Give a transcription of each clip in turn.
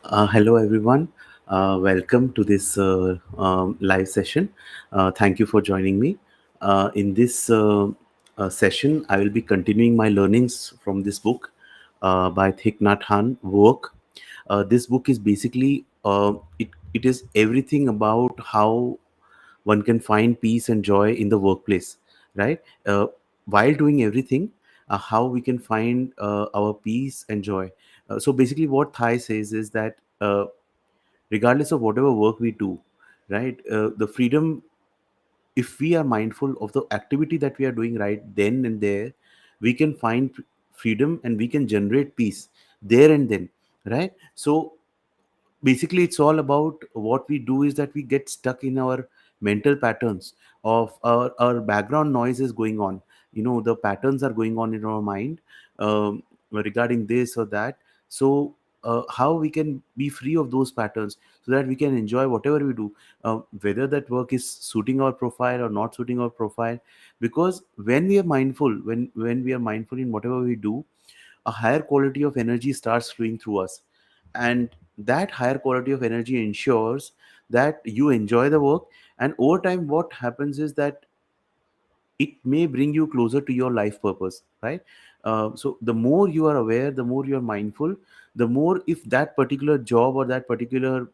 Hello, everyone. Welcome to this live session. Thank you for joining me. In this session, I will be continuing my learnings from this book by Thich Nhat Hanh, Work. This book is basically it is everything about how one can find peace and joy in the workplace, right? While doing everything, how we can find our peace and joy. So basically, what Thai says is that regardless of whatever work we do, right, the freedom, if we are mindful of the activity that we are doing right then and there, we can find freedom and we can generate peace there and then, right? So basically it's all about what we do is that we get stuck in our mental patterns of our background noise is going on, the patterns are going on in our mind, regarding this or that. So how we can be free of those patterns so that we can enjoy whatever we do, whether that work is suiting our profile or not suiting our profile. Because when we are mindful, when we are mindful in whatever we do, a higher quality of energy starts flowing through us, and that higher quality of energy ensures that you enjoy the work. And over time what happens is that it may bring you closer to your life purpose, right? So the more you are aware, the more you are mindful, the more, if that particular job or that particular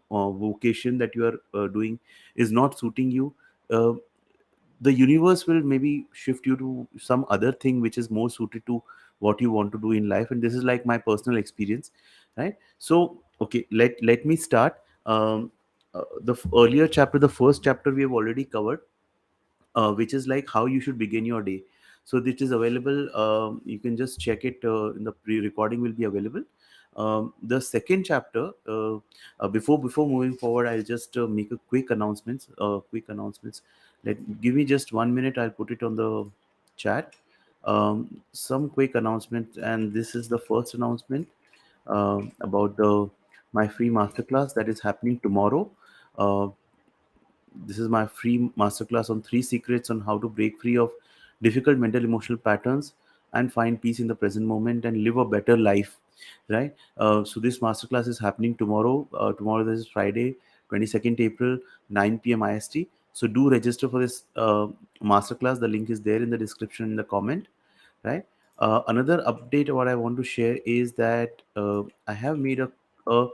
vocation that you are doing is not suiting you, uh, the universe will maybe shift you to some other thing which is more suited to what you want to do in life. And this is like my personal experience, right? So okay, let me start. Earlier chapter, the first chapter, we have already covered, which is like how you should begin your day. So this is available. You can just check it. In the pre-recording will be available. The second chapter. Before moving forward, I'll just make a quick announcements. Quick announcements. Give me just 1 minute. I'll put it on the chat. Some quick announcements, and this is the first announcement about the my free masterclass that is happening tomorrow. Uh, this is my free masterclass on 3 secrets on how to break free of difficult mental emotional patterns and find peace in the present moment and live a better life. Right. So this masterclass is happening tomorrow. Tomorrow, this is Friday, 22nd April, 9 p.m. IST. So do register for this masterclass. The link is there in the description in the comment. Right. Another update what I want to share is that I have made a, a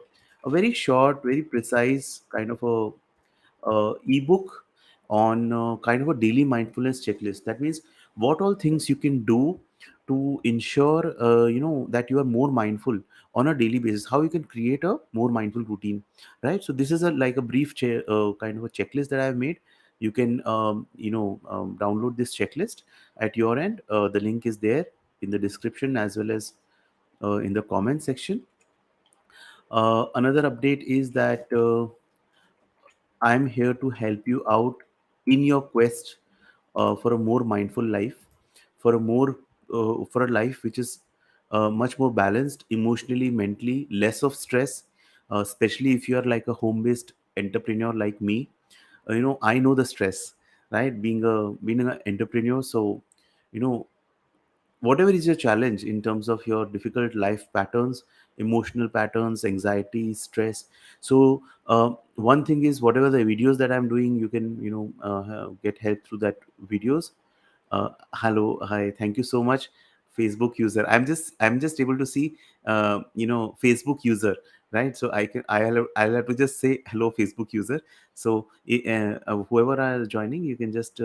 very short, very precise kind of a ebook on kind of a daily mindfulness checklist. That means what all things you can do to ensure that you are more mindful on a daily basis, how you can create a more mindful routine, right? So this is a like a brief kind of a checklist that I have made. You can download this checklist at your end. The link is there in the description as well as in the comment section. Another update is that I'm here to help you out in your quest for a more mindful life, for a more for a life which is much more balanced emotionally, mentally, less of stress. Especially if you are like a home-based entrepreneur like me, I know the stress, right? Being an entrepreneur, so you know whatever is your challenge in terms of your difficult life patterns, emotional patterns, anxiety, stress. So one thing is, whatever the videos that I'm doing, you can get help through that videos. Hello, hi, thank you so much. Facebook user, I'm just able to see Facebook user, right? So I'll have to just say hello Facebook user. So whoever are joining, you can just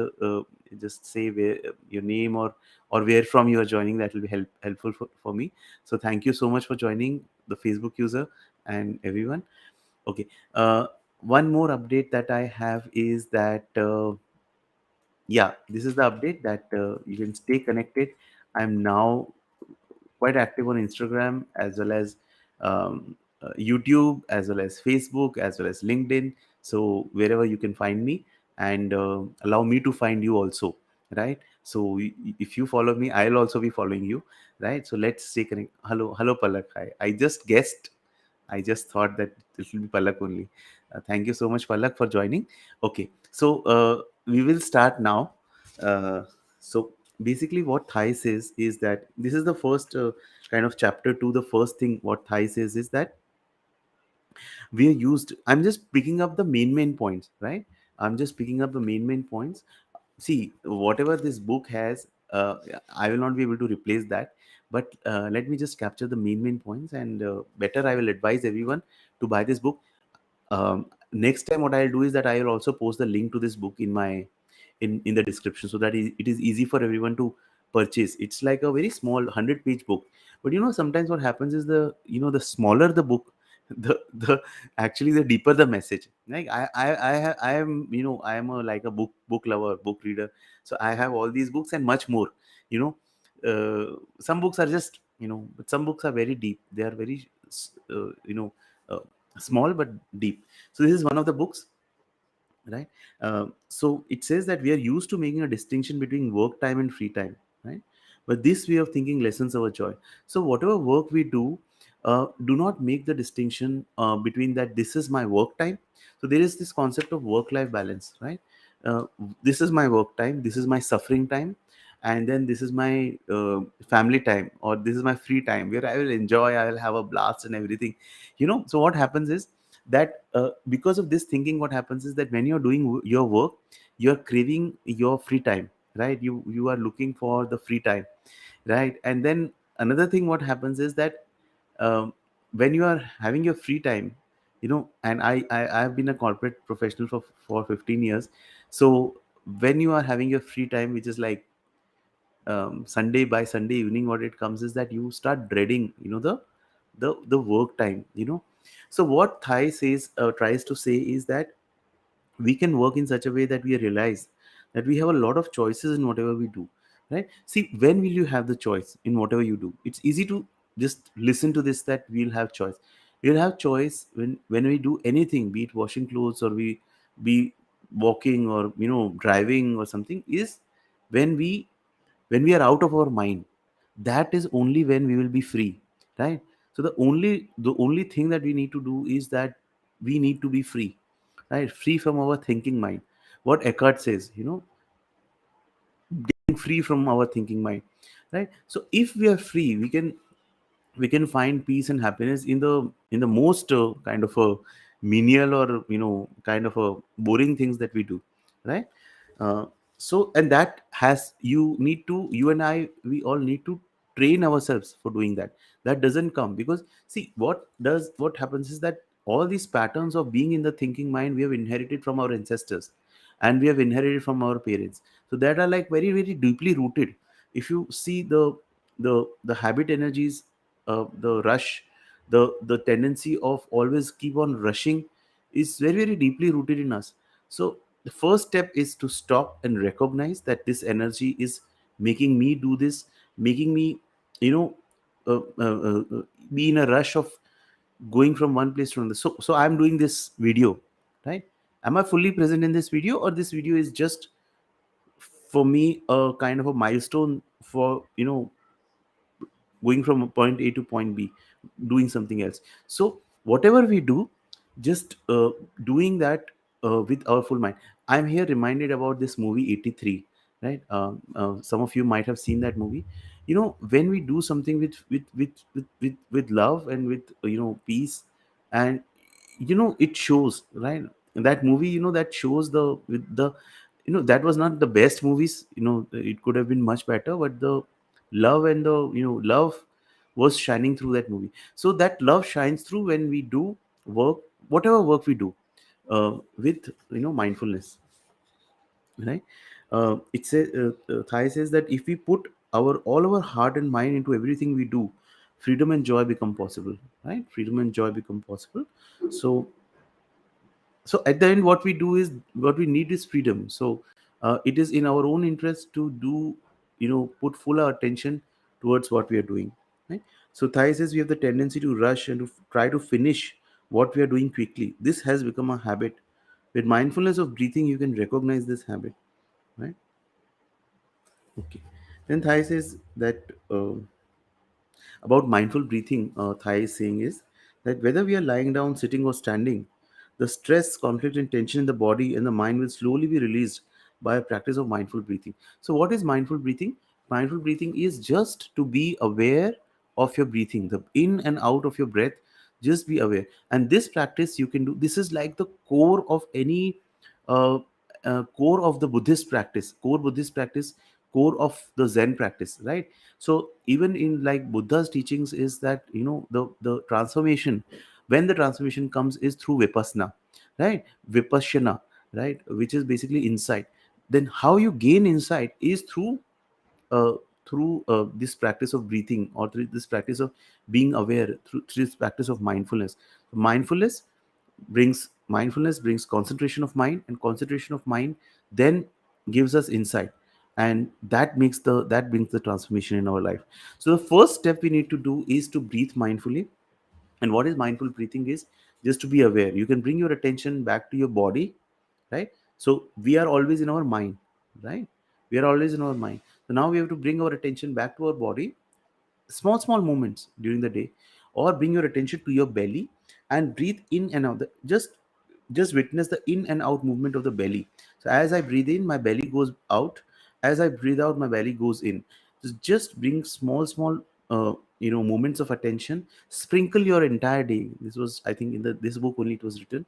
say where, your name, or where from you are joining. That will be helpful for me. So thank you so much for joining, the Facebook user and everyone. Okay. One more update that I have is that yeah, this is the update that you can stay connected. I'm now quite active on Instagram as well as YouTube, as well as Facebook, as well as LinkedIn. So wherever you can find me, and allow me to find you also, right? So if you follow me, I'll also be following you, right? So let's stay connected. Hello, Palak. Hi. I just guessed. I just thought that it will be Palak only. Thank you so much, Palak, for joining. Okay, so we will start now. So basically, what Thai says is that this is the first kind of chapter two. The first thing what Thai says is that We are used, I'm just picking up the main points, right? I'm just picking up the main points. See, whatever this book has, I will not be able to replace that, but let me just capture the main points, and better I will advise everyone to buy this book. Next time what I'll do is that I will also post the link to this book in my in the description, so that it is easy for everyone to purchase. It's like a very small 100-page book, but sometimes what happens is the smaller the book, the actually the deeper the message. Like I am, I am like a book lover, book reader, so I have all these books and much more. you know some books are just, but some books are very deep. They are very uh, small but deep. So this is one of the books, right? So it says that we are used to making a distinction between work time and free time, right? But this way of thinking lessens our joy. So whatever work we do, do not make the distinction between that this is my work time. So there is this concept of work life balance, right? uh, this is my work time, this is my suffering time, and then this is my family time, or this is my free time where I will enjoy, I will have a blast and everything. So what happens is that because of this thinking, what happens is that when you're doing your work, you're craving your free time, right? You are looking for the free time, right? And then another thing what happens is that when you are having your free time, and I've been a corporate professional for 15 years. So when you are having your free time, which is like Sunday, by Sunday evening, what it comes is that you start dreading, the work time. So what Thai says tries to say is that we can work in such a way that we realize that we have a lot of choices in whatever we do, right? See, when will you have the choice in whatever you do? It's easy to just listen to this, that we'll have choice. We'll have choice when we do anything, be it washing clothes, or we be walking, or driving or something, is when we are out of our mind. That is only when we will be free, right? So the only thing that we need to do is that we need to be free, right? Free from our thinking mind. What Eckhart says, getting free from our thinking mind, right? So if we are free, we can find peace and happiness in the most kind of a menial, or kind of a boring things that we do, right? uh, so, and that has, you and I, we all need to train ourselves for doing that. That doesn't come because, see, what happens is that all these patterns of being in the thinking mind, we have inherited from our ancestors, and we have inherited from our parents. So that are like very very deeply rooted. If you see the habit energies, the rush, the tendency of always keep on rushing, is very very deeply rooted in us. So the first step is to stop and recognize that this energy is making me do this, making me, you know uh, uh, uh, uh, be in a rush of going from one place to another. So I'm doing this video, right? Am I fully present in this video, or this video is just for me a kind of a milestone for, going from point A to point B, doing something else? So whatever we do, just doing that with our full mind. I'm here reminded about this movie 83, right? Some of you might have seen that movie. When we do something with love and with peace, and it shows, right? That movie, that shows the with the that was not the best movies, it could have been much better, but the love and the love was shining through that movie. So that love shines through when we do work, whatever work we do, with mindfulness, right? Thai says that if we put our all our heart and mind into everything we do, freedom and joy become possible, right? Freedom and joy become possible. So so at the end, what we do is, what we need is freedom. So it is in our own interest to do, put full our attention towards what we are doing, right? So Thai says we have the tendency to rush and to try to finish what we are doing quickly. This has become a habit. With mindfulness of breathing, you can recognize this habit, right? Okay. Then Thai says that about mindful breathing, Thai is saying is that whether we are lying down, sitting, or standing, the stress, conflict, and tension in the body and the mind will slowly be released by a practice of mindful breathing. So, what is mindful breathing? Mindful breathing is just to be aware of your breathing, the in and out of your breath, Just be aware. And this practice you can do, this is like the core of any uh, core of the Buddhist practice, core Buddhist practice, core of the Zen practice, right? So even in like Buddha's teachings is that, the transformation, when the transformation comes, is through vipassana, right? Vipassana, right, which is basically insight. Then how you gain insight is uh, through this practice of breathing, or through this practice of being aware, through this practice of mindfulness. Mindfulness brings concentration of mind, and concentration of mind then gives us insight, and that brings the transformation in our life. So the first step we need to do is to breathe mindfully. And what is mindful breathing is just to be aware. You can bring your attention back to your body, right? So we are always in our mind, right? We are always in our mind. So now we have to bring our attention back to our body, small moments during the day. Or bring your attention to your belly and breathe in and out. Just witness the in and out movement of the belly. So as I breathe in, my belly goes out. As I breathe out, my belly goes in. So just bring moments of attention. Sprinkle your entire day. This was, I think, in this book only it was written.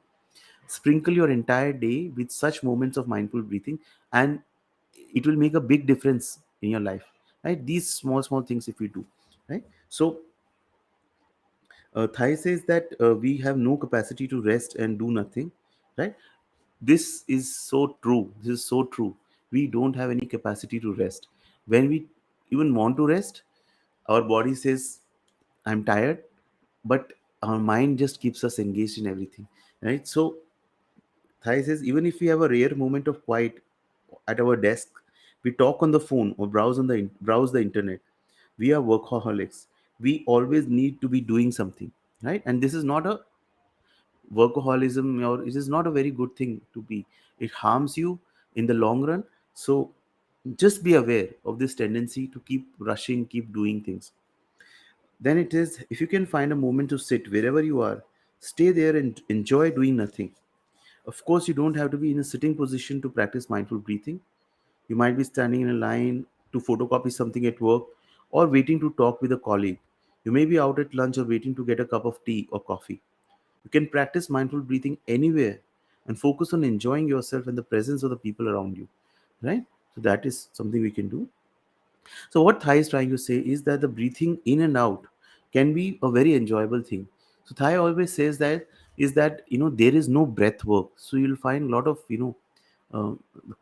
Sprinkle your entire day with such moments of mindful breathing, and it will make a big difference in your life, right? These small things, if we do, right? So Thai says that we have no capacity to rest and do nothing, right? This is so true. This is so true. We don't have any capacity to rest. When we even want to rest, our body says, I'm tired, but our mind just keeps us engaged in everything, right? So Thai says, even if we have a rare moment of quiet at our desk, we talk on the phone or browse the internet. We are workaholics. We always need to be doing something, right? And this is not a workaholism, or it is not a very good thing to be. It harms you in the long run. So just be aware of this tendency to keep rushing, keep doing things. Then it is, if you can find a moment to sit wherever you are, stay there and enjoy doing nothing. Of course, you don't have to be in a sitting position to practice mindful breathing. You might be standing in a line to photocopy something at work, or waiting to talk with a colleague. You may be out at lunch or waiting to get a cup of tea or coffee. You can practice mindful breathing anywhere and focus on enjoying yourself and the presence of the people around you. Right? So that is something we can do. So what Thai is trying to say is that the breathing in and out can be a very enjoyable thing. So Thai always says that is that there is no breath work. So you'll find a lot of uh,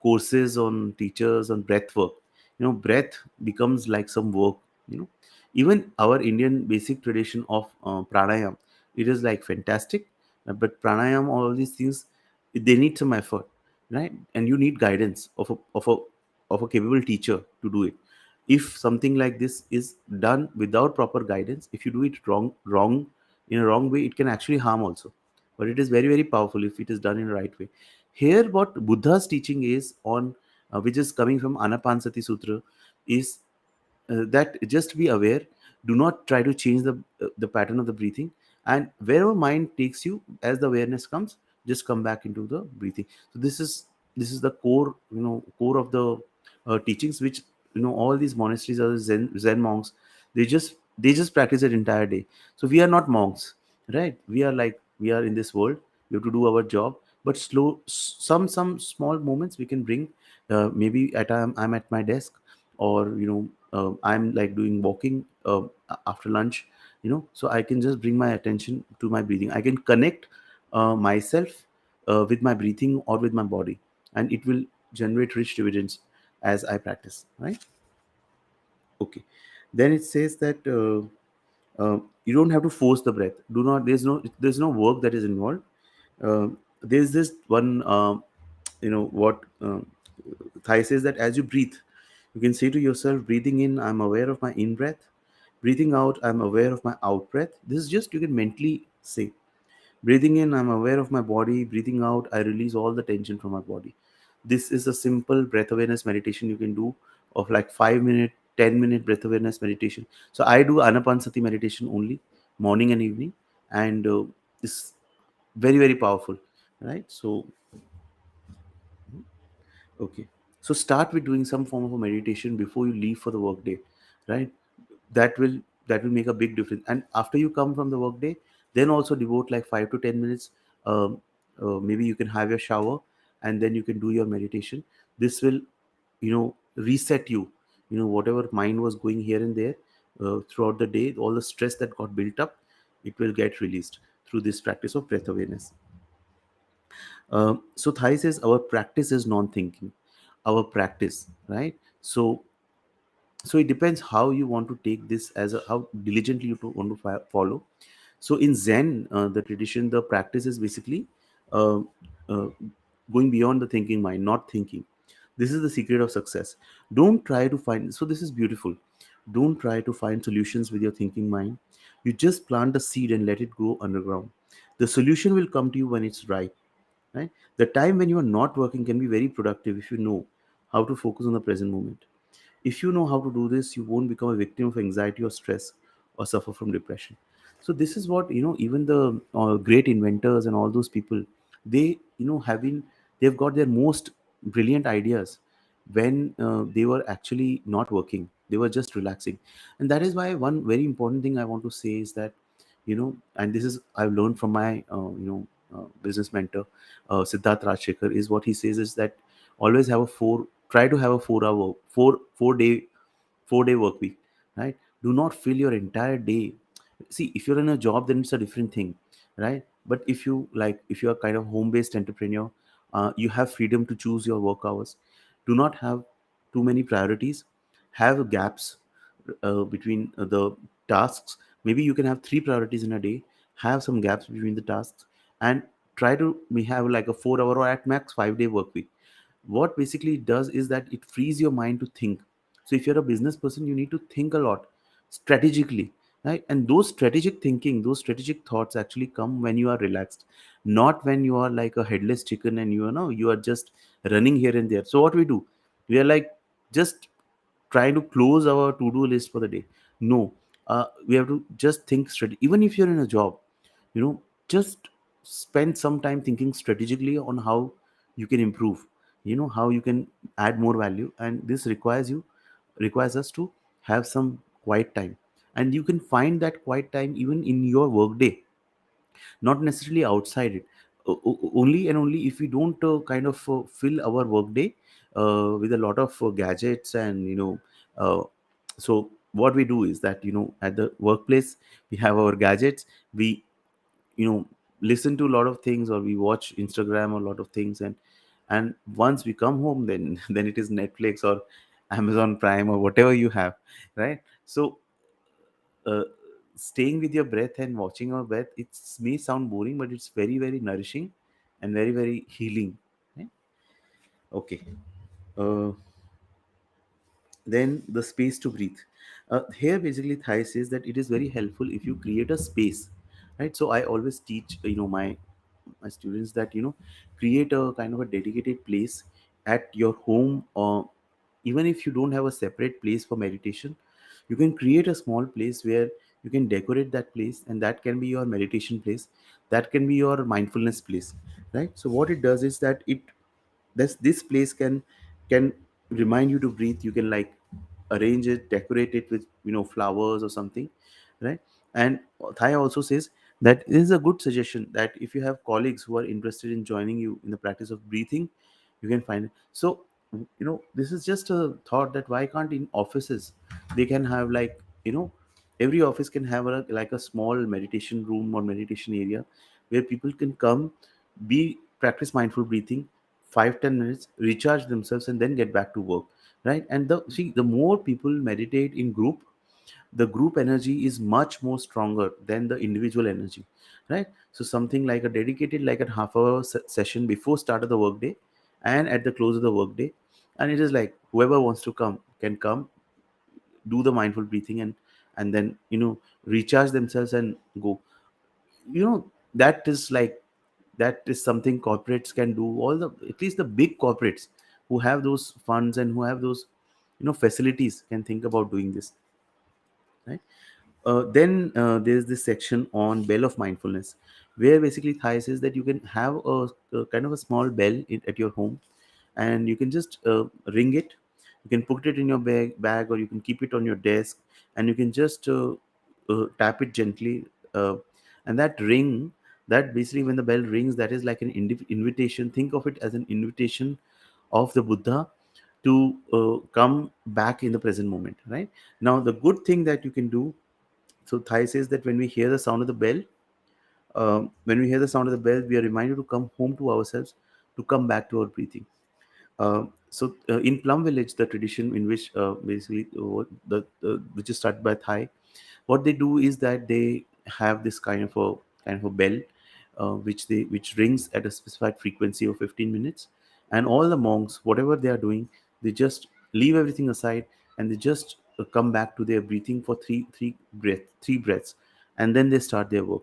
courses on teachers on breath work. Breath becomes like some work. You know, Even our Indian basic tradition of pranayam, it is like fantastic. But pranayam, all these things, they need some effort, right? And you need guidance of a capable teacher to do it. If something like this is done without proper guidance, if you do it wrong in a wrong way, it can actually harm also. But it is very very powerful if it is done in the right way. Here what Buddha's teaching is on, which is coming from Anapansati Sutra, is that just be aware. Do not try to change the pattern of the breathing, and wherever mind takes you, as the awareness comes, just come back into the breathing. So this is the core of the teachings, which all these monasteries or Zen monks, they just practice it entire day. So we are not monks, right? We are in this world. We have to do our job, but some small moments we can bring. Maybe I'm at my desk, or I'm like doing walking after lunch, so I can just bring my attention to my breathing. I can connect myself with my breathing or with my body, and it will generate rich dividends as I practice, right? Okay. Then it says that you don't have to force the breath. Do not there's no work that is involved. There's this one, what Thai says, that as you breathe, you can say to yourself, breathing in, I'm aware of my in breath. Breathing out, I'm aware of my out breath. This is just, you can mentally say. Breathing in, I'm aware of my body. Breathing out, I release all the tension from my body. This is a simple breath awareness meditation you can do, of like 5 minute, 10-minute breath awareness meditation. So I do Anapansati meditation only, morning and evening, and it's very very powerful, right? So okay. So start with doing some form of a meditation before you leave for the workday, right? That will that will make a big difference. And after you come from the workday, Then also devote like 5 to 10 minutes. Maybe you can have your shower, and then you can do your meditation. This will, reset you. Whatever mind was going here and there throughout the day, all the stress that got built up, it will get released through this practice of breath awareness. So Thai says our practice is non-thinking. Our practice, right? So it depends how you want to take this, as how diligently you want to follow. So in Zen, the tradition, the practice is basically uh, uh, going beyond the thinking mind, not thinking. This is the secret of success. Don't try to find, so this is beautiful. Don't try to find solutions with your thinking mind. You just plant a seed and let it grow underground. The solution will come to you when it's right. Right? The time when you are not working can be very productive if you know how to focus on the present moment. If you know how to do this, you won't become a victim of anxiety or stress or suffer from depression. So this is what, even the great inventors and all those people, they, have been, they've got their most brilliant ideas when they were actually not working. They were just relaxing. And that is why one very important thing I want to say is that, and this is I've learned from my business mentor, Siddharth Rajshekhar, is what he says is that always have a try to have a 4 hour, 4 day work week, right? Do not fill your entire day. See, if you're in a job, then it's a different thing, right? But if you are kind of home based entrepreneur, you have freedom to choose your work hours. Do not have too many priorities. Have gaps between the tasks. Maybe you can have three priorities in a day. Have some gaps between the tasks, and try to we have like a 4 hour or at max 5 day work week. What basically it does is that it frees your mind to think. So if you're a business person, you need to think a lot strategically, right? And those strategic thinking, those strategic thoughts actually come when you are relaxed, not when you are like a headless chicken and you are just running here and there. So what we do, we are like just trying to close our to-do list for the day. No, we have to just think straight. Even if you're in a job, just spend some time thinking strategically on how you can improve, how you can add more value. And this requires us to have some quiet time. And you can find that quiet time even in your work day, not necessarily outside it. Only and only if we don't kind of fill our workday with a lot of gadgets. And uh, so what we do is that, at the workplace, we have our gadgets. We, listen to a lot of things, or we watch Instagram or a lot of things. And once we come home, then then it is Netflix or Amazon Prime or whatever you have, right? So uh, staying with your breath and watching your breath, it may sound boring, but it's very very nourishing and very very healing, right? Okay. uh, then the space to breathe. Here basically Thai says that it is very helpful if you create a space, right? So I always teach, my students that, create a kind of a dedicated place at your home, or even if you don't have a separate place for meditation, you can create a small place where you can decorate that place, and that can be your meditation place, that can be your mindfulness place, right? So what it does is that this place can remind you to breathe. You can like arrange it, decorate it with flowers or something, right? And Thai also says that this is a good suggestion, that if you have colleagues who are interested in joining you in the practice of breathing, you can find it. So this is just a thought, that why can't in offices they can have like, every office can have like a small meditation room or meditation area where people can come, be practice mindful breathing 5-10 minutes, recharge themselves, and then get back to work, right? And the more people meditate in group, the group energy is much more stronger than the individual energy, right? So something like a dedicated, like a half-hour session before start of the workday and at the close of the workday, and it is like whoever wants to come can come, do the mindful breathing, and then recharge themselves and go. That is like, that is something corporates can do. All the, at least the big corporates who have those funds and who have those facilities, can think about doing this, right? Then there's this section on bell of mindfulness, where basically Thai says that you can have a kind of a small bell at your home, and you can just ring it. You can put it in your bag, or you can keep it on your desk, and you can just tap it gently. And that ring, that basically when the bell rings, that is like an invitation. Think of it as an invitation of the Buddha to come back in the present moment, right? Now the good thing that you can do, so Thai says that when we hear the sound of the bell, when we hear the sound of the bell, we are reminded to come home to ourselves, to come back to our breathing. In Plum Village, the tradition in which basically which is started by Thai, what they do is that they have this kind of a bell, which rings at a specified frequency of 15 minutes, and all the monks, whatever they are doing, they just leave everything aside, and they just come back to their breathing for three breaths, and then they start their work.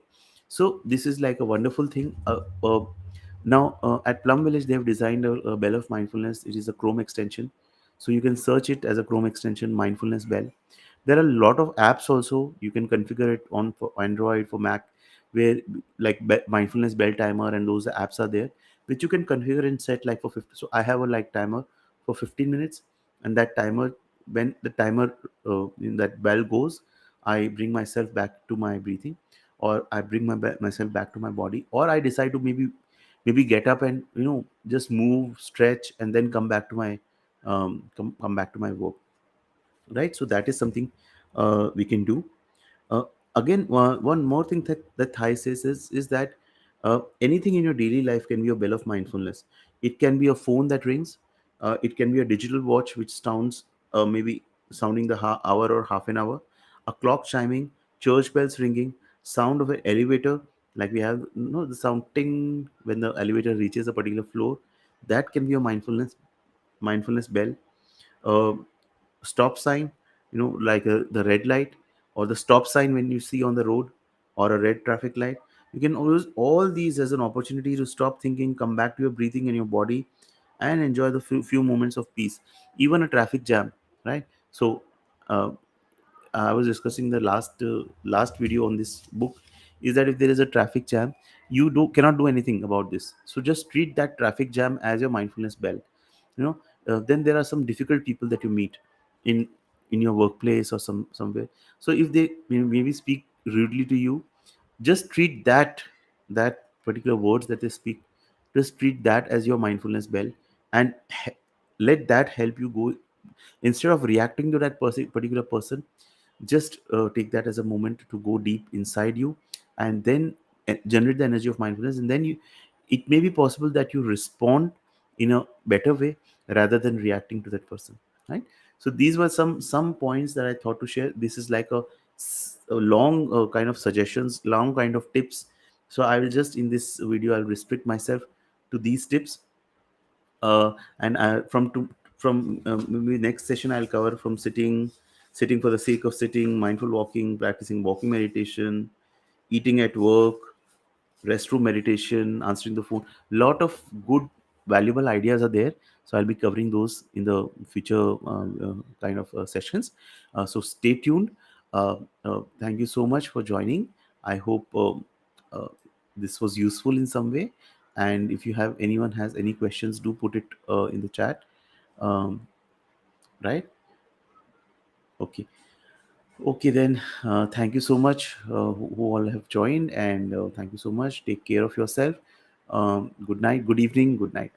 So this is like a wonderful thing. At Plum Village, they have designed a bell of mindfulness. It is a Chrome extension, so you can search it as a Chrome extension, mindfulness bell. There are a lot of apps also. You can configure it on for Android, for Mac, where like mindfulness bell timer and those apps are there, which you can configure and set like for 50. So I have a like timer for 15 minutes, and that timer, when the timer in that bell goes, I bring myself back to my breathing, or I bring myself back to my body, or I decide to maybe get up and just move, stretch, and then come back to my come back to my work, right? So that is something we can do. uh, Again, one more thing that Thai says is that anything in your daily life can be a bell of mindfulness. It can be a phone that rings. It can be a digital watch which sounds, maybe sounding the hour or half an hour, a clock chiming, church bells ringing, sound of an elevator, like we have the sound ting when the elevator reaches a particular floor. That can be a mindfulness bell. uh, Stop sign, like the red light, or the stop sign when you see on the road, or a red traffic light. You can use all these as an opportunity to stop thinking, come back to your breathing and your body, and enjoy the few moments of peace. Even a traffic jam, right? So uh, I was discussing the last video on this book, is that if there is a traffic jam, you cannot do anything about this. So just treat that traffic jam as your mindfulness bell. You know, then there are some difficult people that you meet in your workplace or somewhere. So if they maybe speak rudely to you, just treat that particular words that they speak, just treat that as your mindfulness bell, and let that help you go. Instead of reacting to that particular person, just take that as a moment to go deep inside you, and then generate the energy of mindfulness, and then it may be possible that you respond in a better way rather than reacting to that person, right? So these were some points that I thought to share. This is like a long kind of suggestions, long kind of tips. So I will just, in this video, I'll restrict myself to these tips. And from maybe next session, I'll cover from sitting for the sake of sitting, mindful walking, practicing walking meditation, eating at work, restroom meditation, answering the phone. Lot of good valuable ideas are there, so I'll be covering those in the future kind of sessions. So stay tuned. Thank you so much for joining. I hope uh, this was useful in some way, and if you have anyone has any questions, do put it in the chat. um, right. Okay. Okay, then. Thank you so much, who all have joined, and thank you so much. Take care of yourself. Good night, good evening, good night.